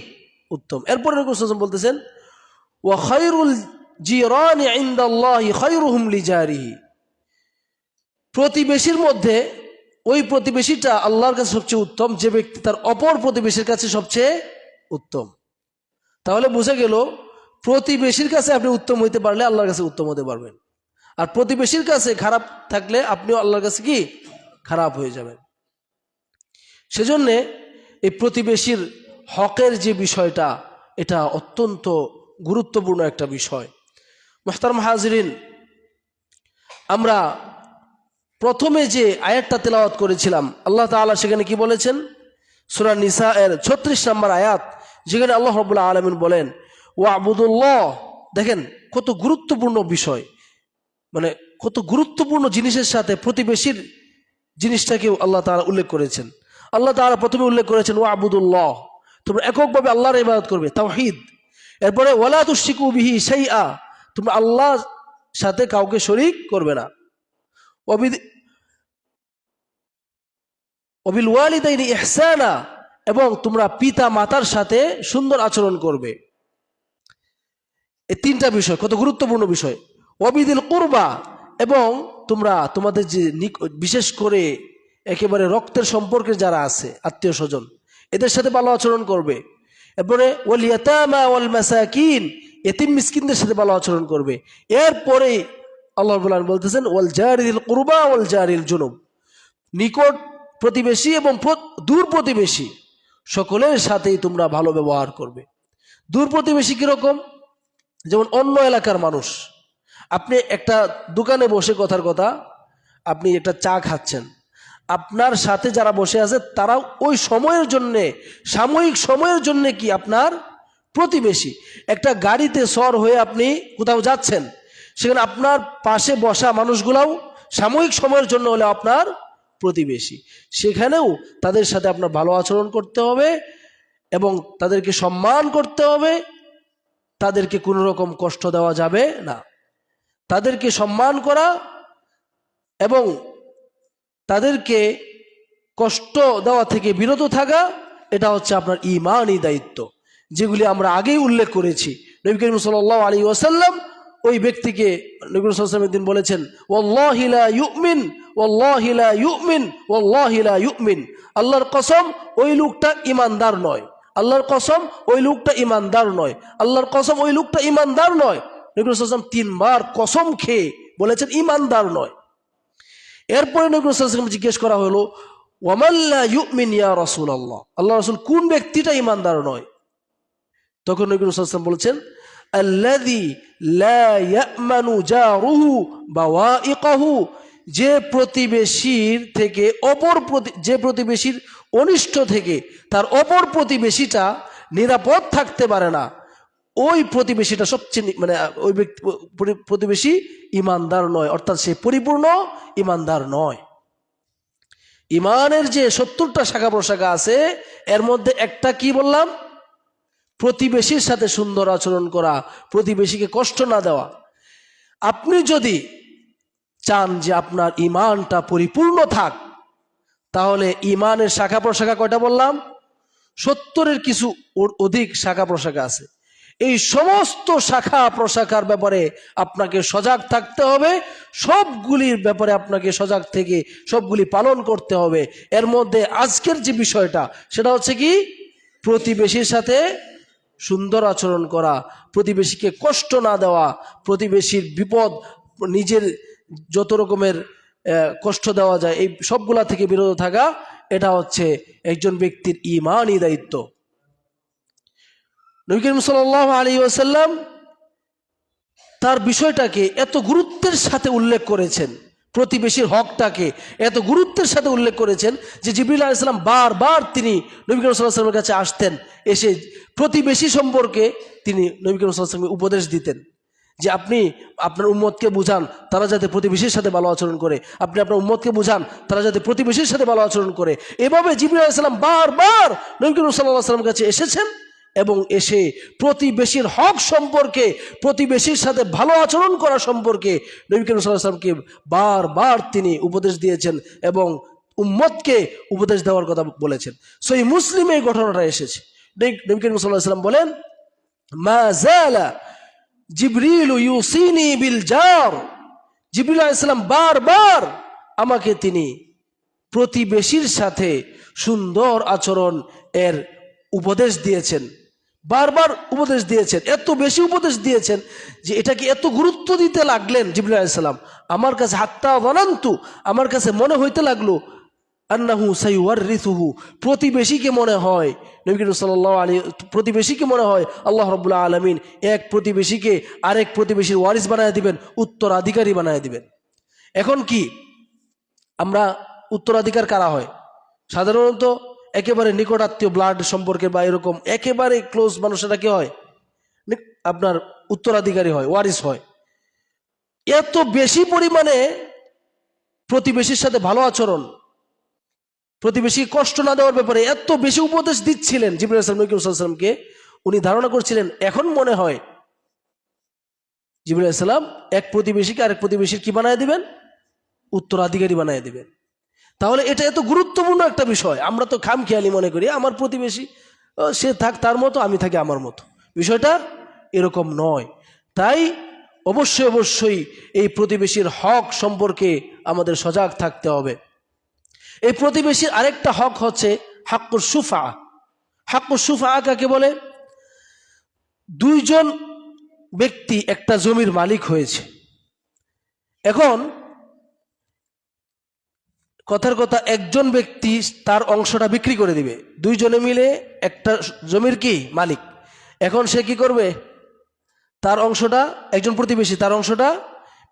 উত্তম। এরপরে রাসূল সাল্লাল্লাহু আলাইহি ওয়াসাল্লাম বলতেছেন, ওয়া খায়রুল জিরানি ইনদাল্লাহি খায়রুহুম লিজারিহি। প্রতিবেশীর মধ্যে ওই প্রতিবেশীটা আল্লাহর কাছে সবচেয়ে উত্তম যে ব্যক্তি তার অপর প্রতিবেশীর কাছে সবচেয়ে উত্তম। তাহলে বোঝা গেল প্রতিবেশীর কাছে আপনি উত্তম হইতে পারলে আল্লাহর কাছে উত্তম হতে পারবেন, আর প্রতিবেশীর কাছে খারাপ থাকলে আপনিও আল্লাহর কাছে কি খারাপ হয়ে যাবেন। সেজন্যে এই প্রতিবেশীর হকের যে বিষয়টা, এটা অত্যন্ত গুরুত্বপূর্ণ একটা বিষয়। মুহতারাম হাজিরিন, আমরা প্রথমে যে আয়াতটা তেলাওয়াত করেছিলাম, আল্লাহ তাআলা সেখানে কি বলেছেন? সূরা নিসা এর 36 নম্বর আয়াত, যেখানে আল্লাহ রাব্বুল আলামিন বলেন ওয়াবুদুল্লাহ। দেখেন কত গুরুত্বপূর্ণ বিষয়, মানে কত গুরুত্বপূর্ণ জিনিসের সাথে প্রতিবেশীর জিনিসটাকেও আল্লাহ তাআলা উল্লেখ করেছেন। আল্লাহ তাআলা প্রথমে উল্লেখ করেছেন ওয়াবুদুল্লাহ, তোমরা এককভাবে আল্লাহর ইবাদত করবে, তাওহীদ। এরপরে ওয়ালা তুশরিকু বিহি শাইআ, তোমরা আল্লাহর সাথে কাউকে শরীক করবে না। ওয়াবিল ওয়ালিদাইনি ইহসানা, এবং তোমরা পিতা মাতার সাথে সুন্দর আচরণ করবে। এই তিনটা বিষয় কত গুরুত্বপূর্ণ বিষয়। ওয়াবিদিল কুরবা, এবং তোমরা তোমাদের যে বিশেষ করে একেবারে রক্তের সম্পর্কের যারা আছে, আত্মীয় স্বজন, এদের সাথে ভালো আচরণ করবে। এরপরে ওয়াল ইয়াতামা ওয়াল মাসাকিন, এতিম মিসকিনদের সাথে ভালো আচরণ করবে। এরপরে আল্লাহ রাব্বুল আলামিন বলতেছেন ওয়াল জারিল কুরবা ওয়াল জারিল জুনুব, নিকট প্রতিবেশী এবং দূর প্রতিবেশী সকলের সাথেই তোমরা ভালো ব্যবহার করবে। দূর প্রতিবেশী কিরকম? যেমন অন্য এলাকার মানুষ, আপনি একটা দোকানে বসে, কথার কথা আপনি একটা চা খাচ্ছেন, আপনার সাথে যারা বসে আছে তারা ওই সময়ের জন্যে, সাময়িক সময়ের জন্যে কি আপনার প্রতিবেশী। একটা গাড়িতে সর হয়ে আপনি কোথাও যাচ্ছেন, সেখানে আপনার পাশে বসা মানুষগুলাও সাময়িক সময়ের জন্য হলে আপনার প্রতিবেশী। সেখানেও তাদের সাথে আপনার ভালো আচরণ করতে হবে এবং তাদেরকে সম্মান করতে হবে। তাদেরকে কোনো রকম কষ্ট দেওয়া যাবে না। তাদেরকে সম্মান করা এবং তাদেরকে কষ্ট দেওয়া থেকে বিরত থাকা, এটা হচ্ছে আপনার ঈমানি দায়িত্ব, যেগুলি আমরা আগেই উল্লেখ করেছি। নবী করিম সাল্লাল্লাহু আলাইহি ওয়াসাল্লাম ওই ব্যক্তিকে, নবী সাল্লাল্লাহু আলাইহি ওয়াসাল্লাম একদিন বলেছেন ওয়াল্লাহি লা ইউমিন ওয়াল্লাহি লা ইউমিন ওয়াল্লাহি লা ইউমিন, আল্লাহর কসম ওই লোকটা ঈমানদার নয়, আল্লাহর কসম ওই লোকটা ইমানদার নয়, আল্লাহর কসম ওই লোকটা ইমানদার নয়। নবী করিম সাল্লাল্লাহু আলাইহি ওয়াসাল্লাম 3 বার কসম খেয়ে বলেছেন ইমানদার নয়। এরপরে নবী করিম সাল্লাল্লাহু আলাইহি ওয়াসাল্লাম জিজ্ঞেস করা হলো ওয়ামান লা ইউমিন ইয়া রাসূলুল্লাহ, আল্লাহ রাসূল কোন ব্যক্তিটা ইমানদার নয়? তখন নবী করিম সাল্লাল্লাহু আলাইহি ওয়াসাল্লাম বলেছেন আল্লাযী লা ইয়ামানু জারুহু বাওয়াইকাহু, যে প্রতিবেশীর থেকে যে প্রতিবেশীর অনিষ্ট থেকে তার অপর প্রতিবেশীটা নিরাপদ থাকতে পারে না, ওই প্রতিবেশীটা সবচেয়ে ওই ব্যক্তি প্রতিবেশী ইমানদার নয়, অর্থাৎ সে পরিপূর্ণ ইমানদার নয়। ইমানের যে 70টা শাখা প্রশাখা আছে এর মধ্যে একটা কি বললাম? প্রতিবেশীর সাথে সুন্দর আচরণ করা, প্রতিবেশীকে কষ্ট না দেওয়া। আপনি যদি চান যে আপনার ইমানটা পরিপূর্ণ থাক, তাহলে ইমানের শাখা প্রশাখা কয়টা বললাম? 70-এর কিছু অধিক শাখা প্রশাখা আছে। এই সমস্ত শাখা প্রশাখার ব্যাপারে আপনাকে সজাগ থাকতে হবে, সবগুলির ব্যাপারে আপনাকে সজাগ থেকে সবগুলি পালন করতে হবে। এর মধ্যে আজকের যে বিষয়টা সেটা হচ্ছে কি? প্রতিবেশীর সাথে সুন্দর আচরণ করা, প্রতিবেশীকে কষ্ট না দেওয়া, প্রতিবেশীর বিপদ, নিজের যত রকমের কষ্ট দেওয়া যায় এই সবগুলা থেকে বিরত থাকা, এটা হচ্ছে একজন ব্যক্তির ঈমানি দায়িত্ব। নবী করিম সাল্লাল্লাহু আলাইহি ওয়াসাল্লাম তার বিষয়টাকে এত গুরুত্বের সাথে উল্লেখ করেছেন, প্রতিবেশীর হকটাকে এত গুরুত্বের সাথে উল্লেখ করেছেন যে জিবরিল আলাইহিস সালাম বারবার তিনি নবী করিম সাল্লাল্লাহু আলাইহি ওয়াসাল্লামের কাছে আসতেন, এসে প্রতিবেশী সম্পর্কে তিনি নবী করিম সাল্লাল্লাহু আলাইহি ওয়াসাল্লামকে উপদেশ দিতেন যে আপনি আপনার উম্মতকে বুঝান তারা যাতে প্রতিবেশীর সাথে ভালো আচরণ করে, আপনি আপনার উম্মতকে বুঝান তারা যাতে প্রতিবেশীর সাথে ভালো আচরণ করে। এভাবে জিবরিল আলাইহিস সালাম বারবার নবী করিম সাল্লাল্লাহু আলাইহি ওয়াসাল্লামের কাছে এসেছেন এবং এসে প্রতিবেশীর হক সম্পর্কে, প্রতিবেশীর সাথে ভালো আচরণ করা সম্পর্কে নবী করিম সাল্লাল্লাহু আলাইহি ওয়াসাল্লামকে বারবার তিনি উপদেশ দিয়েছেন এবং উম্মতকে উপদেশ দেওয়ার কথা বলেছেন। সহিহ মুসলিমে এই ঘটনাটা এসেছে। নবী করিম সাল্লাল্লাহু আলাইহি ওয়াসাল্লাম বলেন মা যালা জিবরিল ইউসিনি বিল জার, জিবরিল আলাইহিস সালাম বারবার আমাকে তিনি প্রতিবেশীর সাথে সুন্দর আচরণ এর উপদেশ দিয়েছেন, বারবার উপদেশ দিয়েছেন, এত বেশি উপদেশ দিয়েছেন যে এটাকে এত গুরুত্ব দিতে লাগলেন জিবরিল আলাইহিস সালাম। আমার কাছে হাত্তা যানান্তু, আমার কাছে মনে হইতে লাগলো আন্নাহু সাইওয়ারিসুহু, প্রতিবেশীকে মনে হয় নবী করিম সাল্লাল্লাহু আলাইহি প্রতিবেশীকে মনে হয় আল্লাহ রাব্বুল আলামিন এক প্রতিবেশীকে আরেক প্রতিবেশীর ওয়ারিস বানায় দিবেন, উত্তরাধিকারী বানায় দিবেন। এখন কি আমরা উত্তরাধিকার কারা হয়? সাধারণত একেবারে নিকটাত্মীয় ব্লাড সম্পর্কে বা এরকম একেবারে ক্লোজ মানুষেরা কি হয়? আপনার উত্তরাধিকারী হয়, ওয়ারিস হয়। এত বেশি পরিমাণে প্রতিবেশীর সাথে ভালো আচরণ, প্রতিবেশী কষ্ট না দেওয়ার ব্যাপারে এত বেশি উপদেশ দিচ্ছিলেন জিবরিল আলাইহিস সালাম নবী করিম সাল্লাল্লাহু আলাইহি ওয়াসাল্লামকে, উনি ধারণা করছিলেন এখন মনে হয় জিবরিল আলাইহিস সালাম এক প্রতিবেশীকে আরেক প্রতিবেশীর কি বানায় দিবেন? উত্তরাধিকারী বানায় দিবেন। তাহলে এটা এত গুরুত্বপূর্ণ একটা বিষয়। আমরা তো খামখেয়ালি মনে করি আমার প্রতিবেশী সে থাক তার মতো, আমি থাকি আমার মতো। বিষয়টা এরকম নয়। তাই অবশ্যই অবশ্যই এই প্রতিবেশীর হক সম্পর্কে আমাদের সজাগ থাকতে হবে। এই প্রতিবেশীর আরেকটা হক হচ্ছে হাক্কুস শুফা। হাক্কুস শুফা কাকে বলে? দুইজন ব্যক্তি একটা জমির মালিক হয়েছে। এখন কথার কথা একজন ব্যক্তি তার অংশটা বিক্রি করে দিবে, দুইজনে মিলে একটা জমির কি মালিক। এখন সে কি করবে? তার অংশটা, একজন প্রতিবেশী তার অংশটা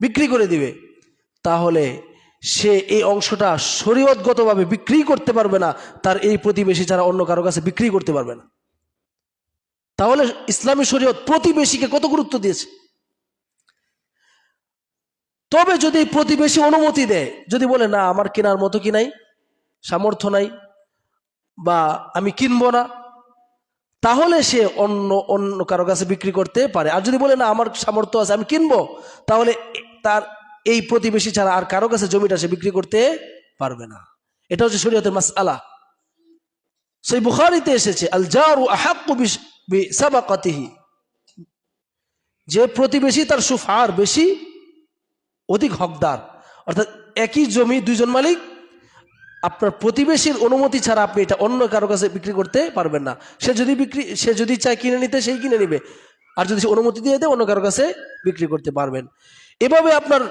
বিক্রি করে দিবে। তাহলে সে এই অংশটা শরীয়তগতভাবে বিক্রি করতে পারবে না, তার এই প্রতিবেশী যারা অন্য কারো কাছে বিক্রি করতে পারবে না। তাহলে ইসলামী শরীয়ত প্রতিবেশীকে কত গুরুত্ব দিয়েছে। তবে যদি প্রতিবেশী অনুমতি দেয়, যদি বলে না আমার কেনার মতো কি নাই, সামর্থ্য নাই, বা আমি কিনবো না, তাহলে সে অন্য কারো কাছে বিক্রি করতে পারে। আর যদি বলে না আমার সামর্থ্য আছে আমি কিনবো, তাহলে তার এই প্রতিবেশী ছাড়া আর কারো কাছে জমিটা সে বিক্রি করতে পারবে না। এটা হচ্ছে শরীয়তের মাসআলা। সহিহ বুখারীতে এসেছে আল জারু আহাক্কু বিসাবাকাতিহি, যে প্রতিবেশী তার সুফার বেশি অধিক হকদার। অর্থাৎ একই জমি দুইজন মালিক, আপনার প্রতিবেশীর অনুমতি ছাড়া আপনি এটা অন্য কারো কাছে বিক্রি করতে পারবেন না। সে যদি চায় কিনে নিতে, সেই কিনে নিবে, আর যদি সে অনুমতি দিয়ে দেয় অন্য কারো কাছে বিক্রি করতে পারবেন। এভাবে আপনার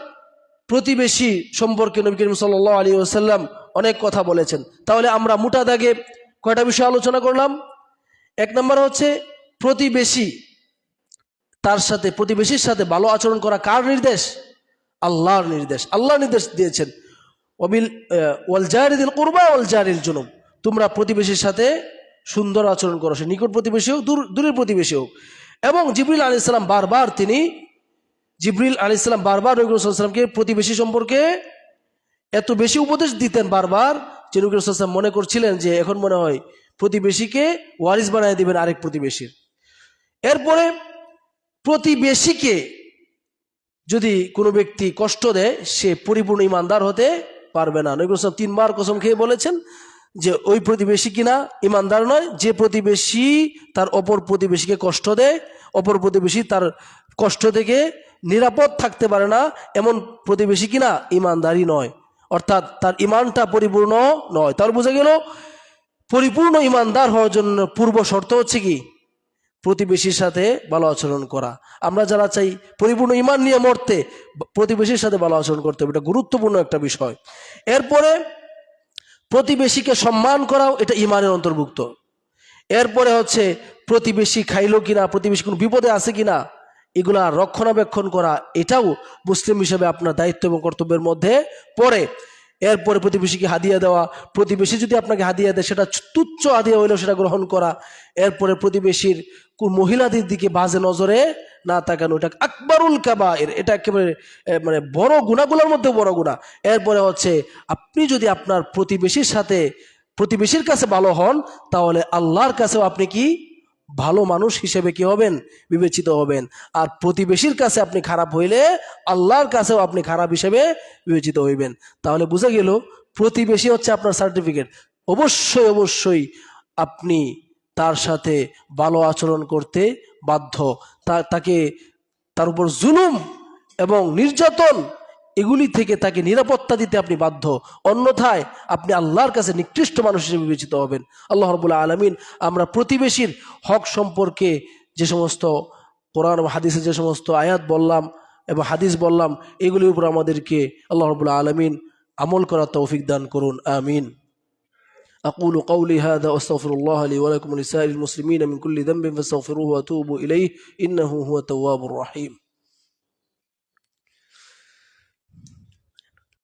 প্রতিবেশী সম্পর্কে নবী করিম সাল্লাল্লাহু আলাইহি ওয়াসাল্লাম অনেক কথা বলেছেন। তাহলে আমরা মোটা দাগে কয়টা বিষয় আলোচনা করলাম? এক নম্বর হচ্ছে প্রতিবেশীর সাথে ভালো আচরণ করা কার নির্দেশ? আল্লাহর নির্দেশ। আল্লাহ নির্দেশ দিয়েছেন ওয়াল জারিদিল কুরবা ওয়াল জারিল জুনুব, তোমরা প্রতিবেশীর সাথে সুন্দর আচরণ করো, সে নিকট প্রতিবেশী হোক দূরের প্রতিবেশী হোক। এবং জিবরিল আলাইহিস সালাম বারবার নবী করিম সাল্লাল্লাহু আলাইহি ওয়াসাল্লামকে প্রতিবেশী সম্পর্কে এত বেশি উপদেশ দিতেন বারবার, যে নবী করিম সাল্লাল্লাহু আলাইহি ওয়াসাল্লাম মনে করছিলেন যে এখন মনে হয় প্রতিবেশীকে ওয়ারিস বানিয়ে দিবেন আরেক প্রতিবেশীর। এরপরে প্রতিবেশীকে যদি কোনো ব্যক্তি কষ্ট দেয়, সে পরিপূর্ণ ইমানদার হতে পারবে না। নবী সাল্লাল্লাহু আলাইহি ওয়াসাল্লাম 3 বার কসম খেয়ে বলেছেন যে ওই প্রতিবেশী কিনা ইমানদার নয়, যে প্রতিবেশী তার অপর প্রতিবেশীকে কষ্ট দেয়, অপর প্রতিবেশী তার কষ্ট থেকে নিরাপদ থাকতে পারে না, এমন প্রতিবেশী কিনা ইমানদারই নয়, অর্থাৎ তার ইমানটা পরিপূর্ণ নয়। তার বোঝা গেল পরিপূর্ণ ইমানদার হওয়ার জন্য পূর্ব শর্ত হচ্ছে কি? প্রতিবেশীর সাথে ভালো আচরণ করা। আমরা যারা চাই পরিপূর্ণ ইমান নিয়ে মরতে, প্রতিবেশীর সাথে ভালো আচরণ করতে হবে, এটা গুরুত্বপূর্ণ একটা বিষয়। এরপরে প্রতিবেশীকে সম্মান করাও এটা ইমানের অন্তর্ভুক্ত। এরপরে হচ্ছে প্রতিবেশী খাইলো কিনা, প্রতিবেশী কোনো বিপদে আছে কিনা, এগুলা রক্ষণাবেক্ষণ করা, এটাও মুসলিম হিসেবে আপনার দায়িত্ব এবং কর্তব্যের মধ্যে পড়ে। এরপরে প্রতিবেশীকে হাদিয়া দেওয়া, প্রতিবেশী যদি আপনাকে হাদিয়া দেয় সেটা তুচ্ছ হাদিয়া হইলেও সেটা গ্রহণ করা। এরপরে প্রতিবেশীর মহিলাদের দিকে বাজে নজরে না তাকানো, এটা আকবারুল কাবায়ের, এটা একেবারে মানে বড় গুনাহগুলোর মধ্যে বড় গুনাহ। এরপরে হচ্ছে আপনি যদি আপনার প্রতিবেশীর কাছে ভালো হন, তাহলে আল্লাহর কাছেও আপনি কি ভালো মানুষ হিসেবে কি হবেন? বিবেচিত হবেন। আর প্রতিবেশীর কাছে আপনি খারাপ হইলে আল্লাহর কাছেও আপনি খারাপ হিসেবে বিবেচিত হইবেন। তাহলে বুঝা গেল প্রতিবেশী হচ্ছে আপনার সার্টিফিকেট। অবশ্যই আপনি তার সাথে ভালো আচরণ করতে বাধ্য। তার উপর জুলুম এবং নির্যাতন এগুলি থেকে তাকে নিরাপত্তা দিতে আপনি বাধ্য, অন্যথায় আপনি আল্লাহর কাছে নিকৃষ্ট মানুষ হিসেবে বিবেচিত হবেন। আল্লাহ রাব্বুল আলামিন আমরা প্রতিবেশীর হক সম্পর্কে যে সমস্ত কোরআন ও হাদিসে যে সমস্ত আয়াত বললাম এবং হাদিস বললাম, এগুলির উপর আমাদেরকে আল্লাহ রাব্বুল আলামিন আমল করার তৌফিক দান করুন। আমিন। أقول قولي هذا وأستغفر الله لي ولكم ولسائر المسلمين من كل ذنب فاستغفروه وأتوبوا إليه إنه هو التواب الرحيم.